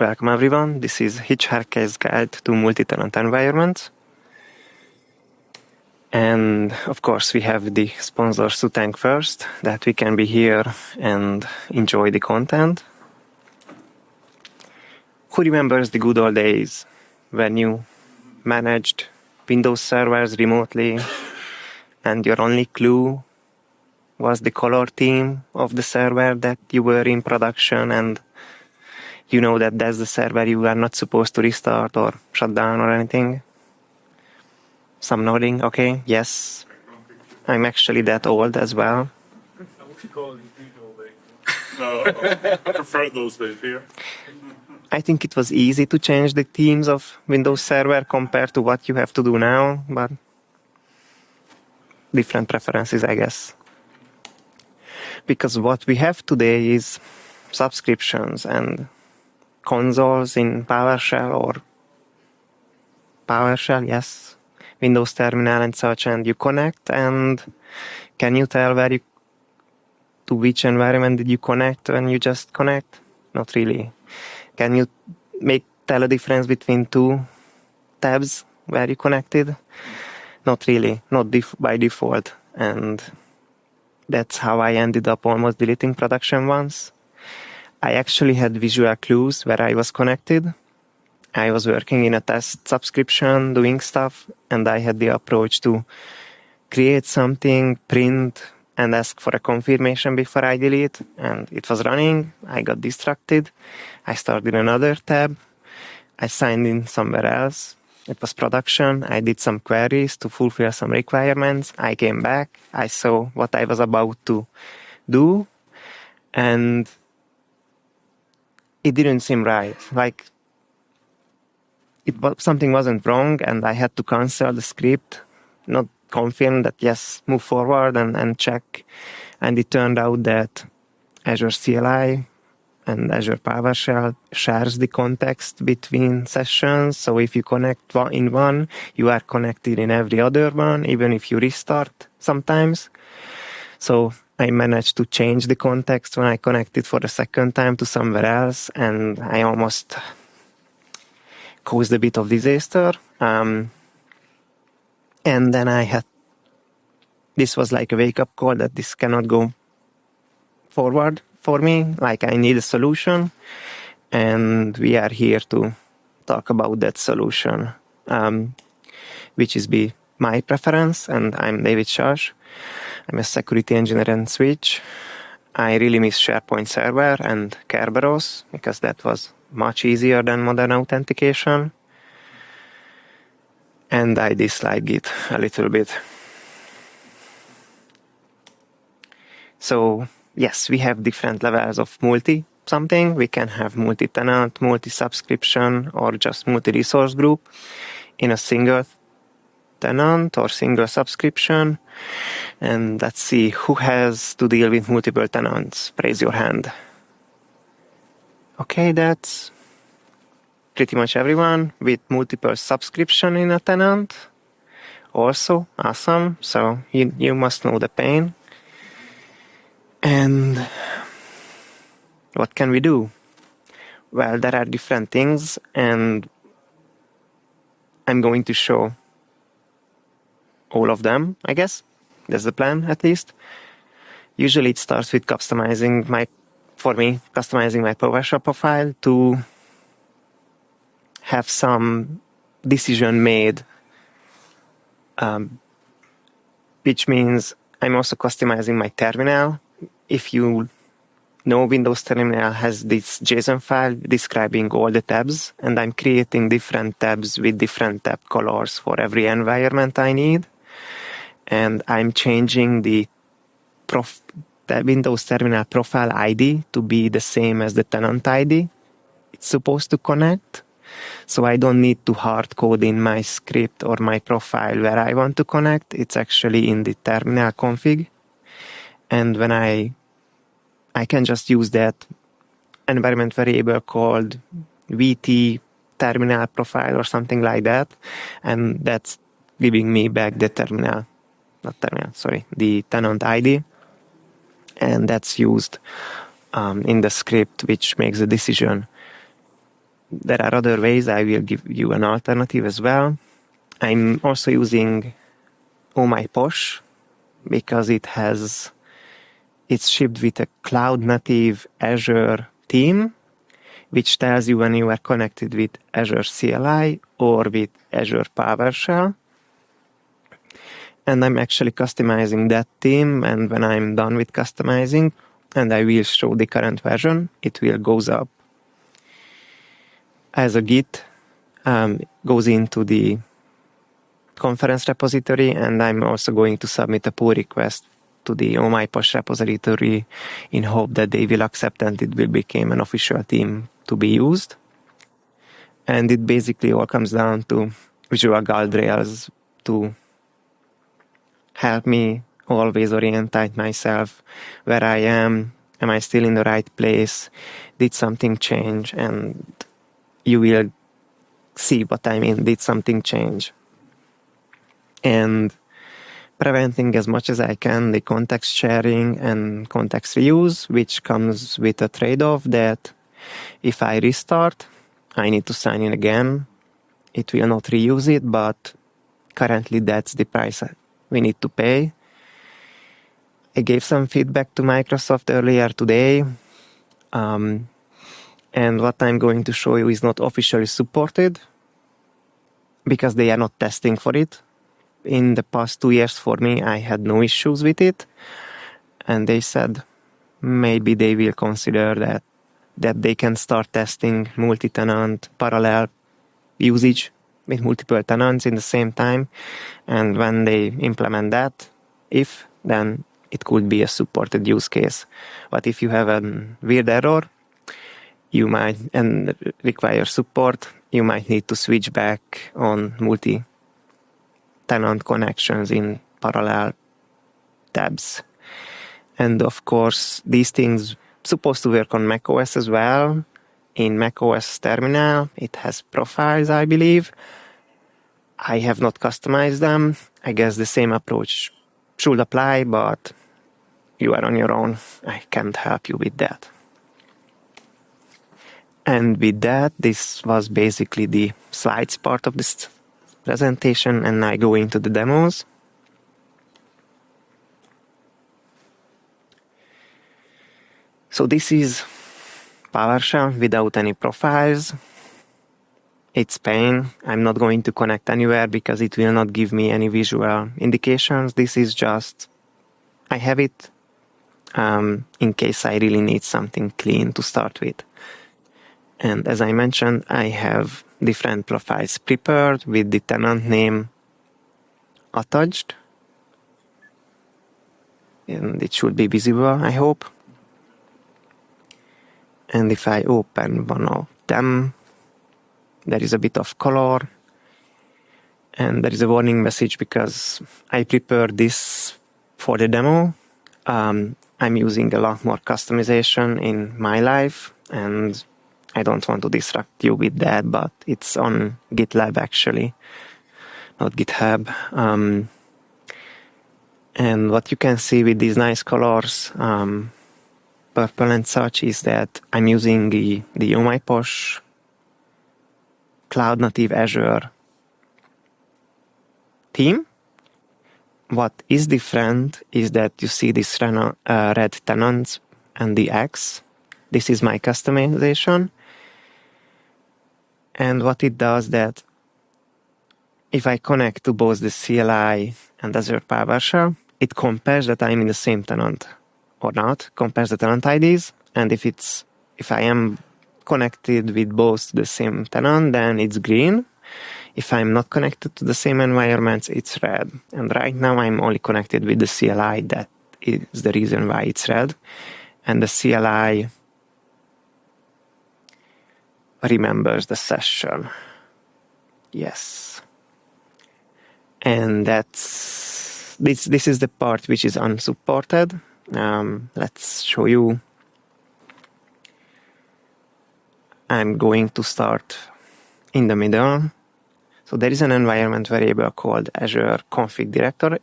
Welcome everyone, this is Hitchhiker's Guide to Multi-Tenant Environments. And of course we have the sponsors to thank first, that we can be here and enjoy the content. Who remembers the good old days when you managed Windows servers remotely and your only clue was the color theme of the server that you were in production, and you know that that's the server you are not supposed to restart or shut down or anything? Some nodding, okay, yes. I'm actually that old as well. What you call it in old days? No, I prefer those days here. I think it was easy to change the themes of Windows Server compared to what you have to do now, but different preferences, I guess. Because what we have today is subscriptions and consoles in PowerShell or PowerShell, yes, Windows Terminal and such, and you connect, and can you tell to which environment did you connect when you just connect? Not really. Can you tell a difference between two tabs where you connected? Not really, not by default. And that's how I ended up almost deleting production once. I actually had visual clues where I was connected. I was working in a test subscription, doing stuff, and I had the approach to create something, print, and ask for a confirmation before I delete. And it was running. I got distracted. I started another tab. I signed in somewhere else. It was production. I did some queries to fulfill some requirements. I came back. I saw what I was about to do. And it didn't seem right. Like, something wasn't wrong, and I had to cancel the script, not confirm that, yes, move forward and check. And it turned out that Azure CLI and Azure PowerShell shares the context between sessions. So if you connect in one, you are connected in every other one, even if you restart sometimes. So I managed to change the context when I connected for the second time to somewhere else, and I almost caused a bit of disaster. And then this was like a wake-up call that this cannot go forward for me. Like, I need a solution, and we are here to talk about that solution, which is my preference, and I'm David Sass. I'm a security engineer and switch. I really miss SharePoint Server and Kerberos because that was much easier than Modern Authentication. And I dislike it a little bit. So, yes, we have different levels of multi-something. We can have multi-tenant, multi-subscription, or just multi-resource group in a single tenant or single subscription. And let's see who has to deal with multiple tenants. Raise your hand. Okay, that's pretty much everyone with multiple subscription in a tenant. Also, awesome. So you must know the pain. And what can we do? Well, there are different things, and I'm going to show all of them, I guess. That's the plan, at least. Usually it starts with customizing my PowerShell profile to have some decision made, which means I'm also customizing my terminal. If you know, Windows Terminal has this JSON file describing all the tabs, and I'm creating different tabs with different tab colors for every environment I need. And I'm changing the Windows Terminal profile ID to be the same as the tenant ID it's supposed to connect. So I don't need to hard code in my script or my profile where I want to connect. It's actually in the terminal config. And when I can just use that environment variable called VT terminal profile or something like that. And that's giving me back the the tenant ID. And that's used in the script, which makes the decision. there are other ways. I will give you an alternative as well. I'm also using OmiPosh because it's shipped with a cloud native Azure theme, which tells you when you are connected with Azure CLI or with Azure PowerShell. And I'm actually customizing that theme, and when I'm done with customizing, and I will show the current version, it will goes up as a Git, goes into the conference repository, and I'm also going to submit a pull request to the OmiPosh repository in hope that they will accept and it will become an official theme to be used. And it basically all comes down to visual guardrails to help me always orientate myself where I am I still in the right place, did something change, and you will see what I mean, did something change. And preventing as much as I can the context sharing and context reuse, which comes with a trade-off that if I restart, I need to sign in again. It will not reuse it, but currently that's the price we need to pay. I gave some feedback to Microsoft earlier today, and what I'm going to show you is not officially supported because they are not testing for it. In the past 2 years for me, I had no issues with it, and they said maybe they will consider that they can start testing multi-tenant parallel usage with multiple tenants in the same time, and when they implement that, then it could be a supported use case. But if you have a weird error, you might, and require support, you might need to switch back on multi-tenant connections in parallel tabs. And of course, these things supposed to work on macOS as well. In macOS terminal, it has profiles, I believe. I have not customized them. I guess the same approach should apply, but you are on your own. I can't help you with that. And with that, this was basically the slides part of this presentation, and I go into the demos. So this is PowerShell without any profiles. It's pain. I'm not going to connect anywhere because it will not give me any visual indications. This is just, I have it in case I really need something clean to start with. And as I mentioned, I have different profiles prepared with the tenant name attached. And it should be visible, I hope. And if I open one of them, there is a bit of color. And there is a warning message because I prepared this for the demo. I'm using a lot more customization in my life, and I don't want to distract you with that, but it's on GitLab actually, not GitHub. And what you can see with these nice colors, purple and such, is that I'm using the OmiPosh Cloud Native Azure theme. What is different is that you see this red tenants and the X. This is my customization. And what it does that if I connect to both the CLI and Azure PowerShell, it compares that I'm in the same tenant or not, compares the tenant IDs. And if I am connected with both the same tenant, then it's green. If I'm not connected to the same environments, it's red. And right now I'm only connected with the CLI. That is the reason why it's red. And the CLI remembers the session. Yes. And this is the part which is unsupported. Let's show you. I'm going to start in the middle. So there is an environment variable called Azure config directory,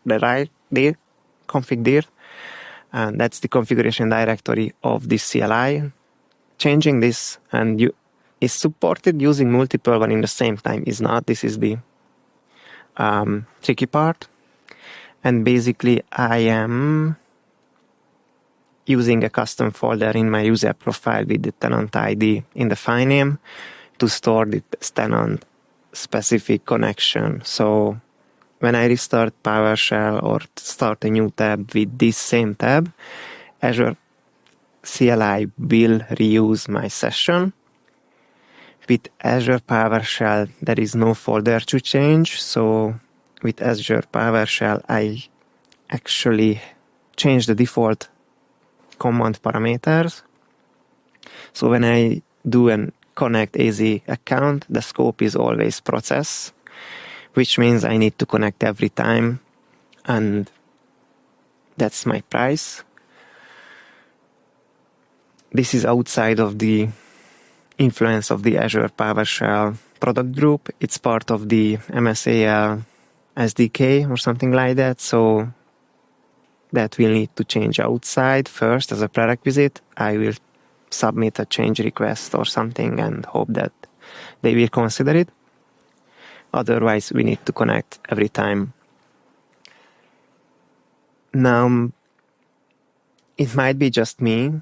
config dir, and that's the configuration directory of this CLI. Changing this, and is supported using multiple, but in the same time is not. This is the tricky part. And basically, I am using a custom folder in my user profile with the tenant ID in the file name to store the tenant specific connection. So when I restart PowerShell or start a new tab with this same tab, Azure CLI will reuse my session. With Azure PowerShell, there is no folder to change. So with Azure PowerShell, I actually change the default command parameters. So when I do an connect AZ account, the scope is always process, which means I need to connect every time, and that's my price. This is outside of the influence of the Azure PowerShell product group. It's part of the MSAL SDK or something like that, so that will need to change outside first as a prerequisite. I will submit a change request or something and hope that they will consider it. Otherwise, we need to connect every time. Now, it might be just me,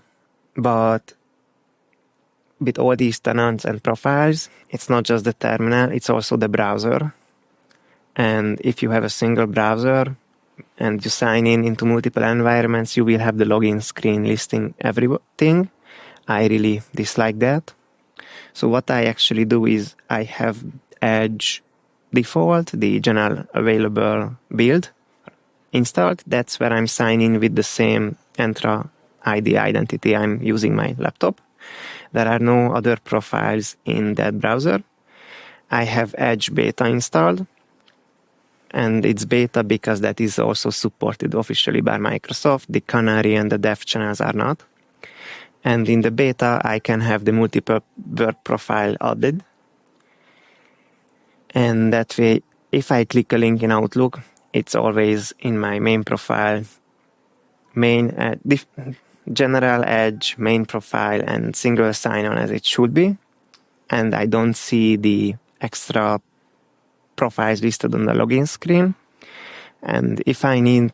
but with all these tenants and profiles, it's not just the terminal, it's also the browser. And if you have a single browser and you sign in into multiple environments, you will have the login screen listing everything. I really dislike that. So what I actually do is I have Edge default, the general available build installed. That's where I'm signing with the same Entra ID identity I'm using my laptop. There are no other profiles in that browser. I have Edge beta installed, and it's beta because that is also supported officially by Microsoft. The Canary and the Dev channels are not. And in the beta, I can have the multiple work profile added. And that way, if I click a link in Outlook, it's always in my main profile, general Edge, main profile, and single sign-on as it should be. And I don't see the extra profiles listed on the login screen. And if I need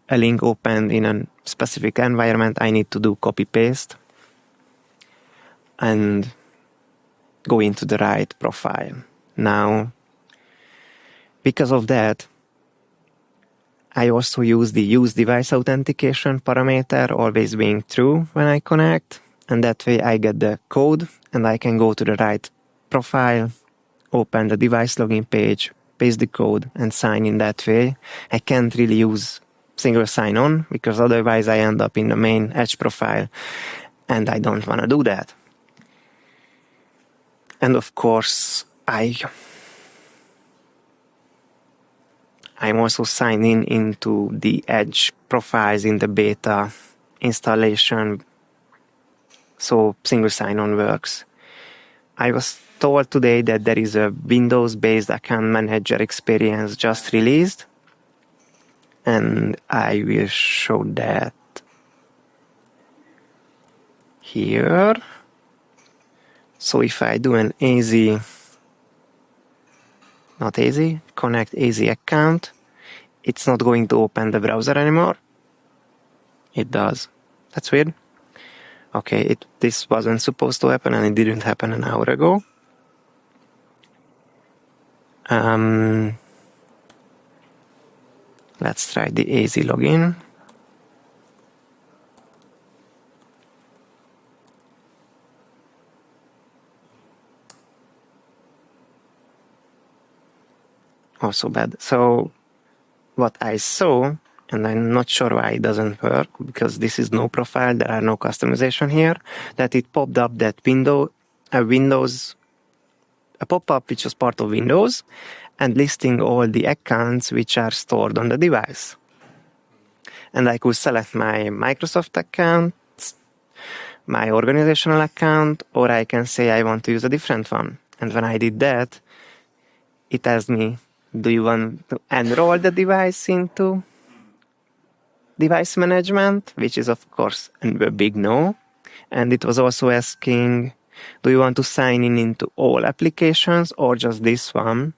a link opened in a specific environment, I need to do copy-paste and go into the right profile. Now, because of that, I also use the use device authentication parameter always being true when I connect, and that way I get the code and I can go to the right profile, open the device login page, paste the code, and sign in that way. I can't really use single sign-on because otherwise I end up in the main Edge profile, and I don't want to do that. And of course, I'm also signing into the Edge profiles in the beta installation, so single sign-on works. I was told today that there is a Windows-based account manager experience just released, and I will show that here. So if I do an connect AZ account, it's not going to open the browser anymore. It does. That's weird. Okay, this wasn't supposed to happen, and it didn't happen an hour ago. Let's try the AZ login. Also bad. So what I saw, and I'm not sure why it doesn't work, because this is no profile, there are no customization here, that it popped up that a pop-up which was part of Windows, and listing all the accounts which are stored on the device. And I could select my Microsoft account, my organizational account, or I can say I want to use a different one. And when I did that, it asked me, do you want to enroll the device into device management? Which is, of course, a big no. And it was also asking, Do you want to sign in into all applications or just this one?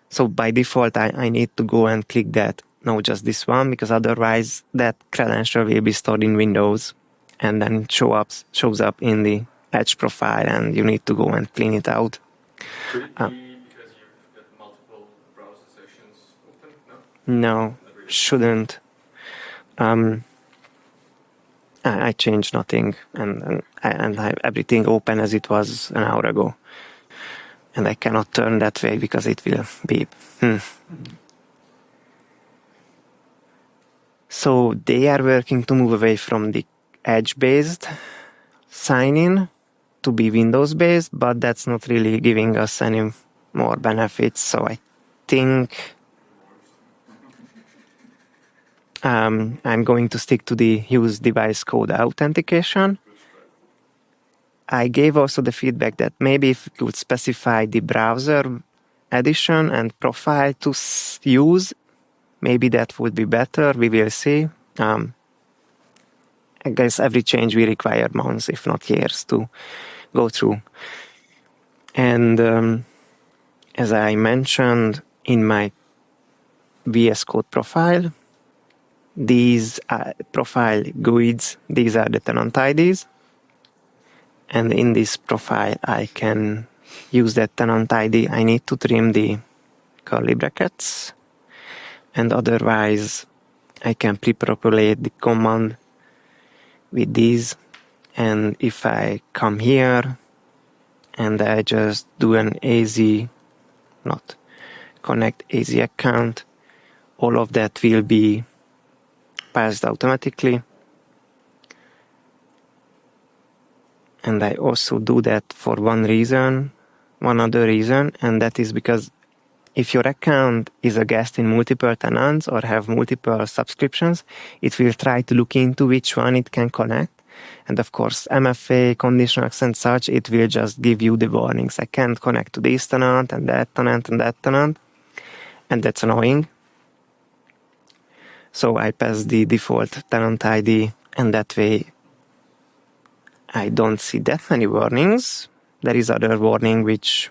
So by default, I need to go and click that, no, just this one, because otherwise that credential will be stored in Windows and then shows up in the Edge profile, and you need to go and clean it out. Could it be because you've got multiple browser sessions open? No? No, shouldn't. I changed nothing, and I have everything open as it was an hour ago. And I cannot turn that way because it will beep. So they are working to move away from the Edge-based sign-in to be Windows-based, but that's not really giving us any more benefits. So I think I'm going to stick to the use device code authentication. I gave also the feedback that maybe if you could specify the browser edition and profile to use, maybe that would be better. We will see. I guess every change will require months, if not years, to go through. And as I mentioned in my VS Code profile, these profile GUIDs, these are the tenant IDs. And in this profile, I can use that tenant ID. I need to trim the curly brackets. And otherwise, I can pre-populate the command with these. And if I come here and I just do an connect AZ account, all of that will be passed automatically. And I also do that for one other reason, and that is because if your account is a guest in multiple tenants or have multiple subscriptions, it will try to look into which one it can connect. And of course, MFA, conditionals and such, it will just give you the warnings. I can't connect to this tenant and that tenant and that tenant. And that's annoying. So I pass the default tenant ID, and that way I don't see that many warnings. There is other warning which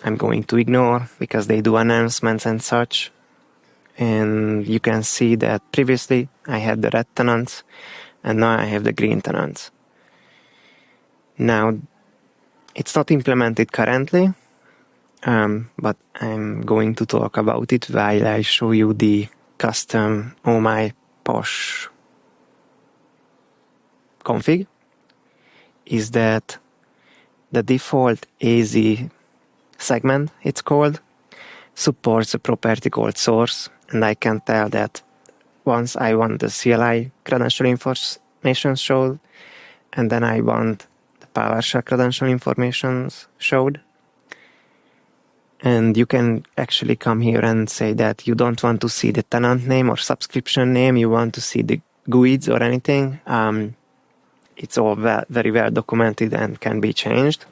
I'm going to ignore because they do announcements and such. And you can see that previously I had the red tenants and now I have the green tenants. Now, it's not implemented currently, but I'm going to talk about it while I show you the custom OmiPosh config. Is that the default AZ segment, it's called, supports a property called source, and I can tell that once I want the CLI credential information showed, and then I want the PowerShell credential information showed. And you can actually come here and say that you don't want to see the tenant name or subscription name, you want to see the GUIDs or anything. It's all very well documented and can be changed.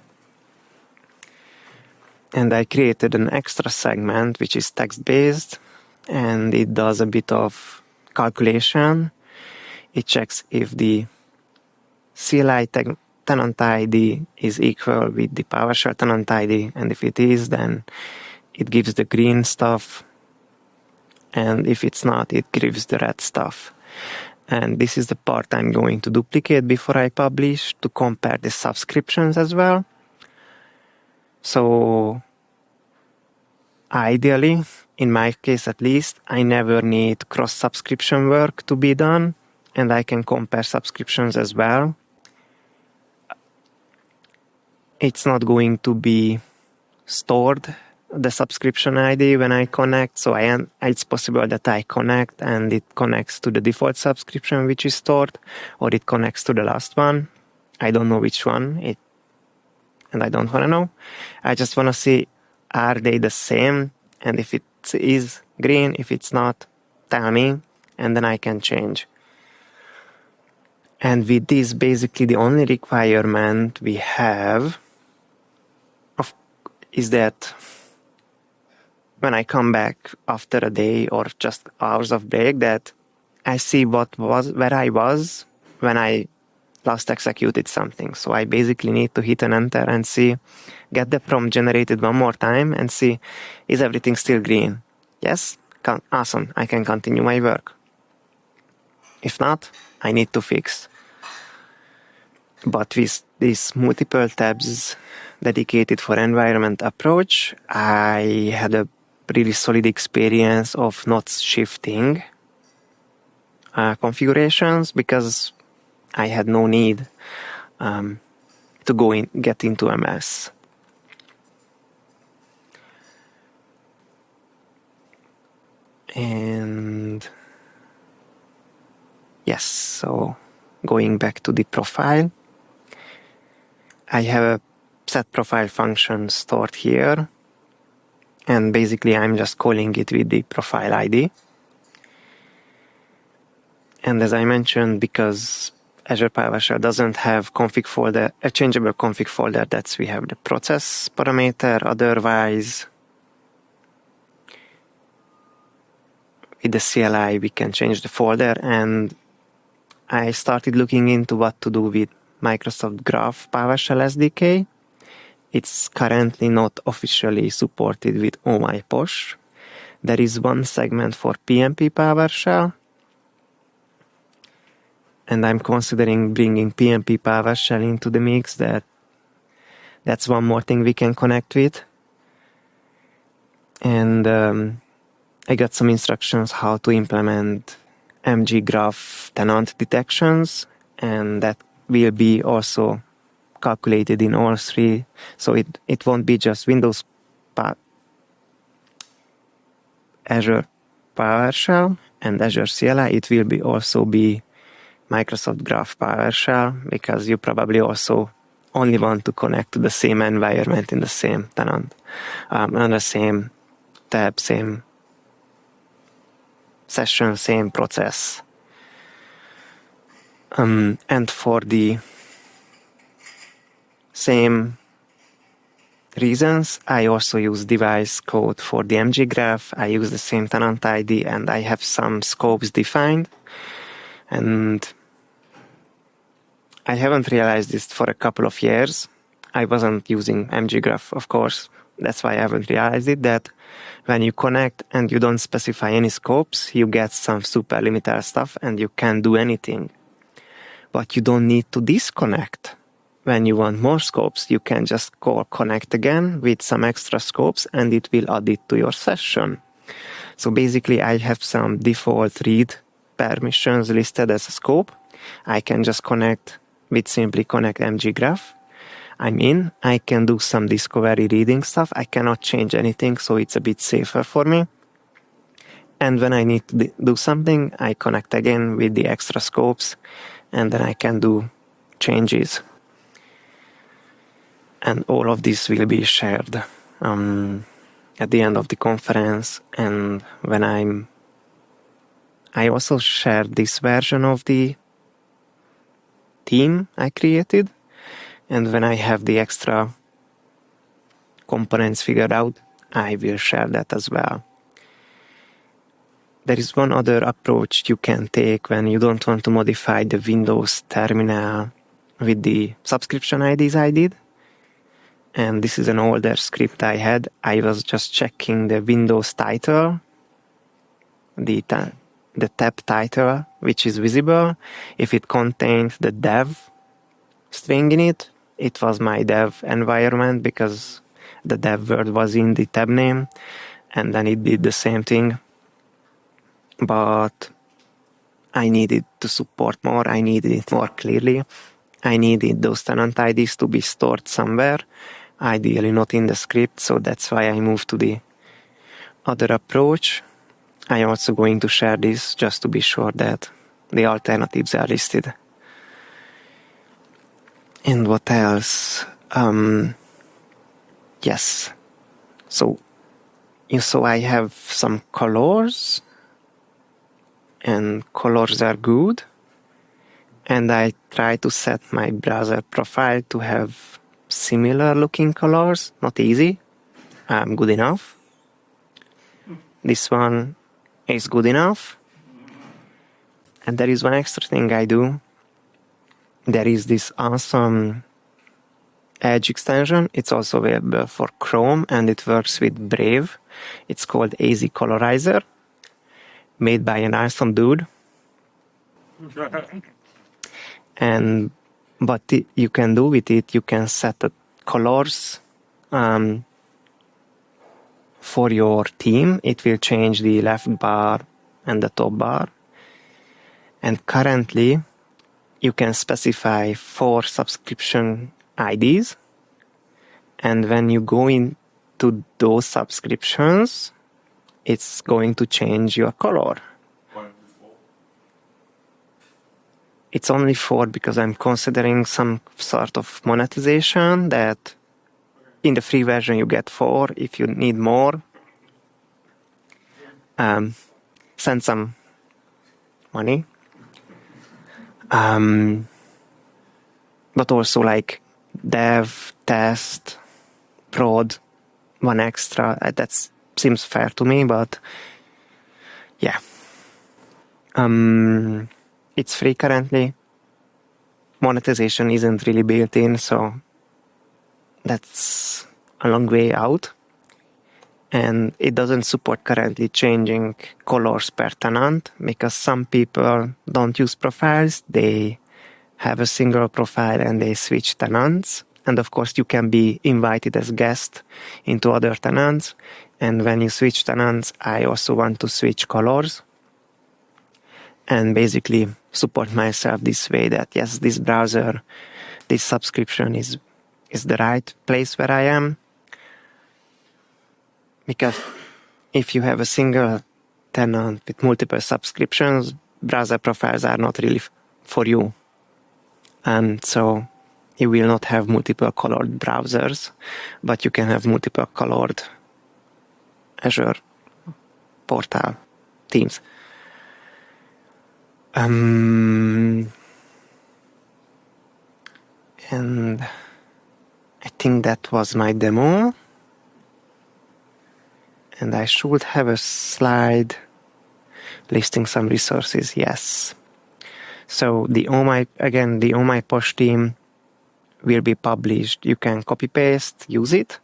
And I created an extra segment which is text-based, and it does a bit of calculation. It checks if the CLI tenant ID is equal with the PowerShell tenant ID, and if it is, then it gives the green stuff, and if it's not, it gives the red stuff. And this is the part I'm going to duplicate before I publish to compare the subscriptions as well. So ideally, in my case at least, I never need cross-subscription work to be done, and I can compare subscriptions as well. It's not going to be stored, the subscription ID, when I connect, so it's possible that I connect and it connects to the default subscription which is stored, or it connects to the last one. I don't know which one, and I don't want to know. I just want to see, are they the same? And if it is green, if it's not, tell me, and then I can change. And with this, basically the only requirement we have is that when I come back after a day or just hours of break, that I see where I was when I last executed something. So I basically need to hit an enter and see, get the prompt generated one more time and see, is everything still green? Yes? Awesome. I can continue my work. If not, I need to fix. But with this multiple tabs dedicated for environment approach, I had a really solid experience of not shifting configurations because I had no need to get into a mess. And yes, so going back to the profile, I have a set profile function stored here, and basically I'm just calling it with the profile ID. And as I mentioned, because Azure PowerShell doesn't have config folder, a changeable config folder, that's we have the process parameter. Otherwise, with the CLI, we can change the folder. And I started looking into what to do with Microsoft Graph PowerShell SDK. It's currently not officially supported with OmiPosh. There is one segment for PnP PowerShell, and I'm considering bringing PnP PowerShell into the mix. That's one more thing we can connect with. And I got some instructions how to implement mggraph tenant detections, and that will be also calculated in all three. So it won't be just Windows Azure PowerShell and Azure CLI. It will also be Microsoft Graph PowerShell, because you probably also only want to connect to the same environment in the same tenant, on the same tab, same session, same process. And for the same reasons, I also use device code for the mggraph. I use the same tenant ID, and I have some scopes defined. And I haven't realized this for a couple of years. I wasn't using mggraph, of course. That's why I haven't realized it, that when you connect and you don't specify any scopes, you get some super limited stuff and you can't do anything. But you don't need to disconnect. When you want more scopes, you can just call connect again with some extra scopes and it will add it to your session. So basically I have some default read permissions listed as a scope. I can just connect with simply connect mggraph. I can do some discovery reading stuff. I cannot change anything, so it's a bit safer for me. And when I need to do something, I connect again with the extra scopes, and then I can do changes. And all of this will be shared at the end of the conference. And when I also shared this version of the theme I created. And when I have the extra components figured out, I will share that as well. There is one other approach you can take when you don't want to modify the Windows terminal with the subscription IDs I did. And this is an older script I had. I was just checking the Windows title, the tab title, which is visible. If it contained the dev string in it, it was my dev environment because the dev word was in the tab name, and then it did the same thing. But I needed to support more. I needed it more clearly. I needed those tenant IDs to be stored somewhere, ideally not in the script, so that's why I moved to the other approach. I'm also going to share this just to be sure that the alternatives are listed. And what else? Yes. So I have some colors, and colors are good. And I try to set my browser profile to have similar looking colors. Not easy. Good enough. This one is good enough. And there is one extra thing I do. There is this awesome Edge extension. It's also available for Chrome and it works with Brave. It's called AZ Colorizer, made by an awesome dude. And what you can do with it, you can set the colors for your theme. It will change the left bar and the top bar. And currently, you can specify 4 subscription IDs. And when you go into those subscriptions, it's going to change your color. It's only 4 because I'm considering some sort of monetization that in the free version you get 4. If you need more, send some money. But also like dev, test, prod, 1 extra. That seems fair to me, but yeah. It's free currently. Monetization isn't really built in, so that's a long way out. And it doesn't support currently changing colors per tenant because some people don't use profiles. They have a single profile and they switch tenants. And of course, you can be invited as guest into other tenants. And when you switch tenants, I also want to switch colors. And basically support myself this way that, yes, this browser, this subscription is the right place where I am. Because if you have a single tenant with multiple subscriptions, browser profiles are not really for you. And so you will not have multiple colored browsers, but you can have multiple colored Azure portal themes. And I think that was my demo. And I should have a slide listing some resources. Yes. So the OmiPosh theme will be published. You can copy paste, use it.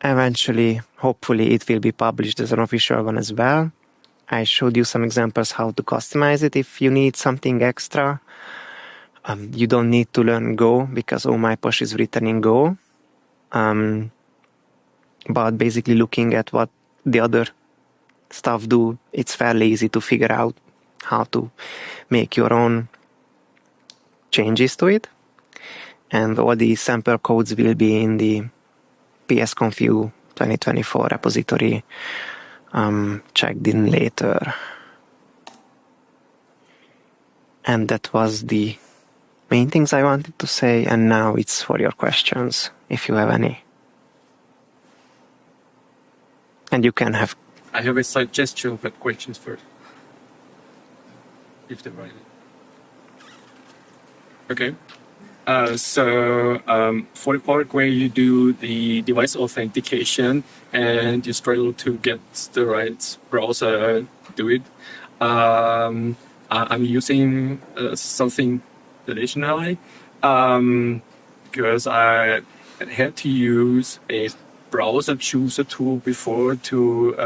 Eventually, hopefully, it will be published as an official one as well. I showed you some examples how to customize it if you need something extra. You don't need to learn Go because OmiPosh is written in Go. But basically looking at what the other stuff do, it's fairly easy to figure out how to make your own changes to it. And all the sample codes will be in the PSConfEU 2024 repository. Checked in later. And that was the main things I wanted to say. And now it's for your questions, if you have any. And you can have... I have a suggestion, but questions first. If they're right. Okay. So for the part where you do the device authentication and you struggle to get the right browser to do it, I'm using something additionally because I had to use a browser chooser tool before to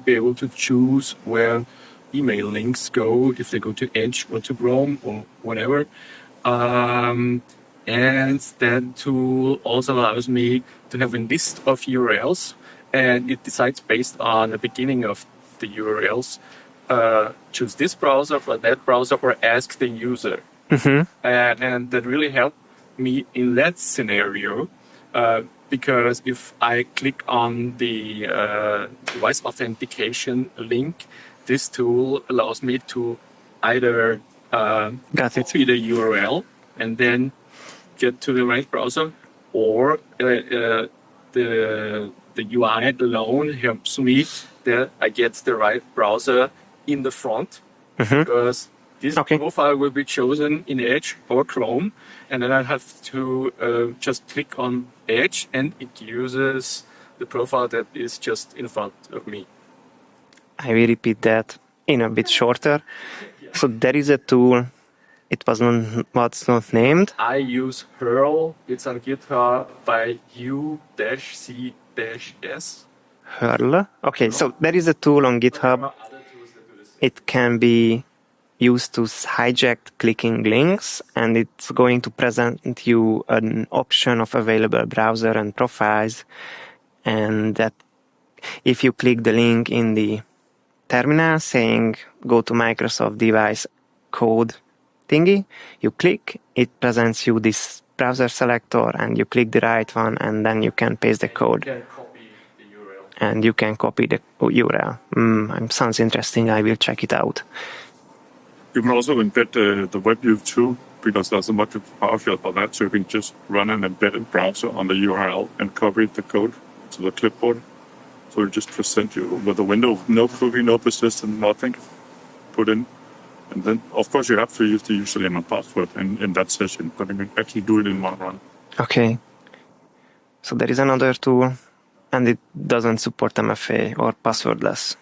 be able to choose where email links go, if they go to Edge or to Chrome or whatever. And that tool also allows me to have a list of URLs, and it decides based on the beginning of the URLs, choose this browser or that browser, or ask the user. Mm-hmm. And that really helped me in that scenario, because if I click on the device authentication link, this tool allows me to either copy the URL and then get to the right browser, or the UI alone helps me that I get the right browser in the front, because this profile will be chosen in Edge or Chrome, and then I have to just click on Edge and it uses the profile that is just in front of me. I will repeat that. in a bit shorter. So there is a tool. It was not named. I use Hurl. It's on GitHub by U-C-S. Hurl. Okay, so there is a tool on GitHub. It can be used to hijack clicking links, and it's going to present you an option of available browser and profiles, and that if you click the link in the terminal saying go to Microsoft device code thingy, you click, it presents you this browser selector, and you click the right one, and then you can paste the code. And you can copy the URL. Sounds interesting. I will check it out. You can also embed the WebView too, because there's a module for PowerShell for that, so you can just run an embedded browser on the URL and copy the code to the clipboard. So it just present you with a window, no cookie, no persistent, nothing put in. And then, of course, you have to use the username and password in that session, but you can actually do it in one run. Okay. So there is another tool, and it doesn't support MFA or passwordless.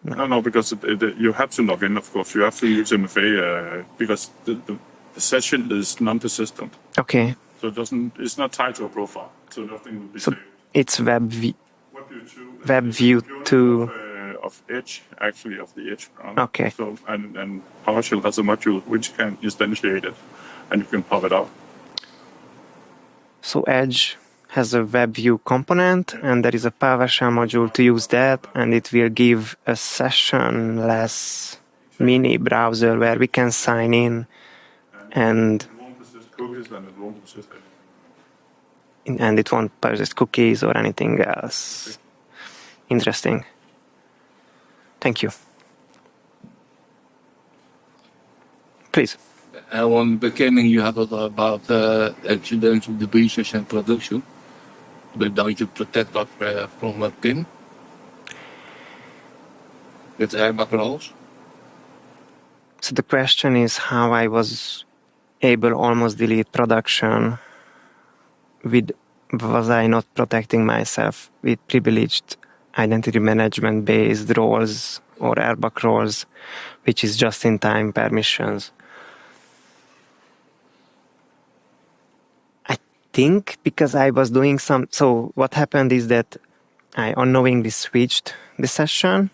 No, because you have to log in, of course. You have to use MFA because the session is non-persistent. Okay. So it's not tied to a profile, so nothing will be So saved. it's WebView WebView 2. Of Edge, actually, of the Edge. Okay. So and PowerShell has a module which can instantiate it, and you can pop it out. So Edge has a WebView component, and there is a PowerShell module to use that, and it will give a session-less mini browser where we can sign in, and It won't persist cookies, and it won't persist it won't persist cookies or anything else. Interesting. Thank you. Please. On beginning, you have a lot about accidental deletions and production, but don't you protect that from webcam? With airbag roles? So the question is how I was able almost delete production was I not protecting myself with privileged identity management based roles or airbag roles, which is just-in-time permissions. I think because I was doing so what happened is that I unknowingly switched the session.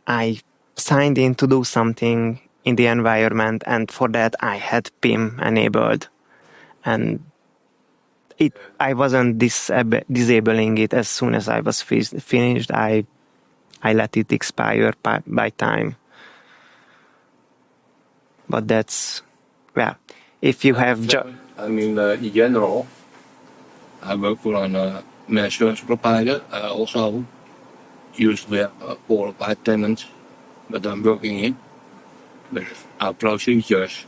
I signed in to do something in the environment, and for that I had PIM enabled, and I wasn't disabling it as soon as I was finished. I let it expire by time. But that's, well, if you have... in general, I work for a managed service provider. I also usually have 4 or 5 tenants that I'm working in. But our procedures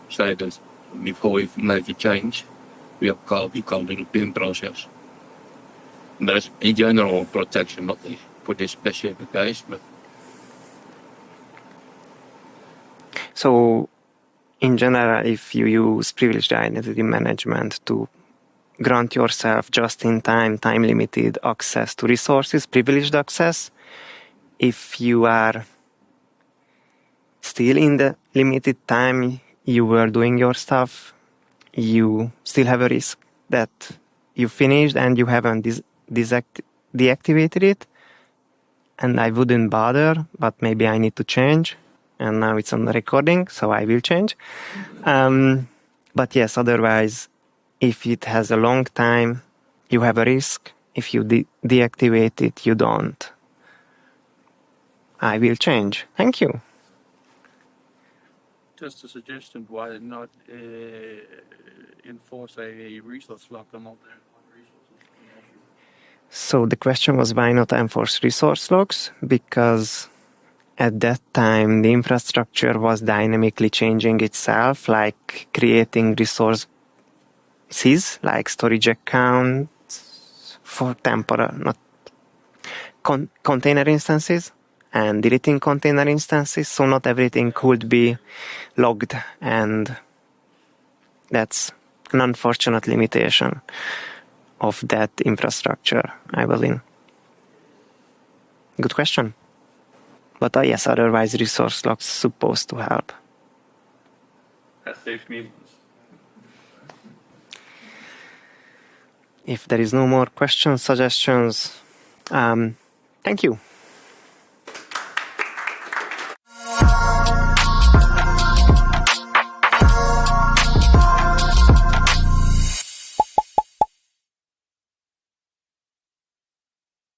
say that before we make a change, we call it a PIM process. There's in general protection, not for this specific case. But so, in general, if you use privileged identity management to grant yourself just-in-time, time-limited access to resources, privileged access, if you are still in the limited time you were doing your stuff, you still have a risk that you finished and you haven't deactivated it, and I wouldn't bother, but maybe I need to change, and now it's on the recording, so I will change. But yes, otherwise, if it has a long time, you have a risk. If you deactivate it, you don't. I will change. Thank you. Just a suggestion, why not enforce a resource lock on all the resources in Azure? So the question was why not enforce resource locks? Because at that time the infrastructure was dynamically changing itself, like creating resources like storage accounts for container instances, and deleting container instances, so not everything could be logged, and that's an unfortunate limitation of that infrastructure I was in. Good question. But yes, otherwise resource logs supposed to help. That saves me. If there is no more questions, suggestions, thank you.